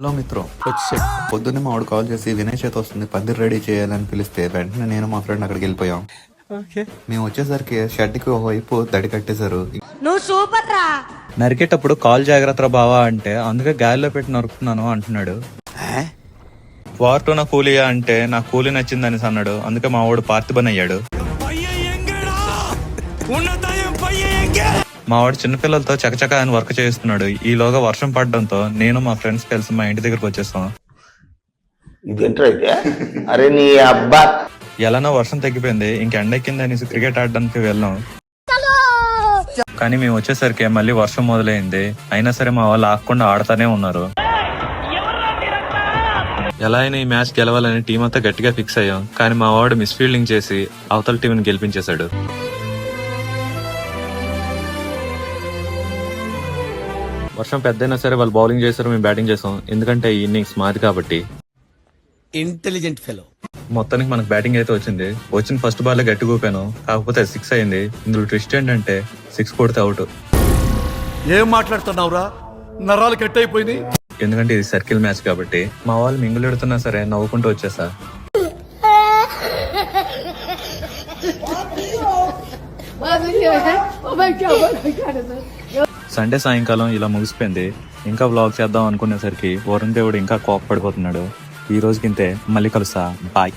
Hello మిత్రం పొద్దున్నే మా వాడు కాల్ చేసి వినయ్ చేత వస్తుంది పందిరి రెడీ చేయాలని పిలిస్తే వెంటనే నేను మా ఫ్రెండ్ అక్కడికి వెళ్ళిపోయాం. మేము వచ్చేసరికి షెడ్కి ఒకవైపు దడి కట్టేశారు. నువ్వు సూపర్ రా. నరికేటప్పుడు కాల్ జాగ్రత్త బావా అంటే అందుకే గాలిలో పెట్టి నరుకుతున్నాను అంటున్నాడు. వార్ నా కూలియా అంటే నా కూలి నచ్చిందని అన్నాడు. అందుకే మా వాడు పార్థిబన్ అయ్యాడు. మా వాడు చిన్నపిల్లలతో చకచక అని వర్క్ చేస్తున్నాడు. ఈలోగా వర్షం పడడంతో నేను మా ఫ్రెండ్స్ కలిసి మా ఇంటి దగ్గరకు వచ్చేస్తాం. అరే నీ అబ్బా ఎలానో వర్షం తగ్గిపోయింది. ఇంక ఎండెక్కింది అనేసి క్రికెట్ ఆడడానికి వెళ్ళాం. కానీ మేము వచ్చేసరికి మళ్ళీ వర్షం మొదలైంది. అయినా సరే మా వాళ్ళు ఆగకుండా ఆడుతూనే ఉన్నారు. ఎలా అయినా ఈ మ్యాచ్ గెలవాలని టీం అంతా గట్టిగా ఫిక్స్ అయ్యాం. కానీ మా వాడు మిస్ఫీల్డింగ్ చేసి అవతల టీంని గెలిపించేశాడు. వర్షం పెద్దయినా సరే వాళ్ళు బౌలింగ్ చేశారు, మేము బ్యాటింగ్ చేసాం. ఎందుకంటే ఈ ఇన్నింగ్స్ మాది కాబట్టి. Intelligent fellow. మొత్తానికి మనకు బ్యాటింగ్ అయితే వచ్చింది. వచ్చిన ఫస్ట్ బాల్ గట్టి కూపాను, కాకపోతే 6 అయింది. ఇందులో ట్విస్ట్ ఏంటంటే 6 కొడితే అవుట్. ఏం మాట్లాడుతున్నావురా, నరాలు కట్ అయిపోయింది. ఎందుకంటే ఇది సర్కిల్ మ్యాచ్ కాబట్టి. మా వాళ్ళు మింగులెడుతున్నా సరే నవ్వుకుంటూ వచ్చేసా. సండే సాయంకాలం ఇలా ముగిసిపోయింది. ఇంకా వ్లాగ్ చేద్దాం అనుకునేసరికి వరుణ్ దేవుడు ఇంకా కోపపడిపోతున్నాడు. ఈ రోజుకింతే, మళ్ళీ కలుస్తా, బాయ్.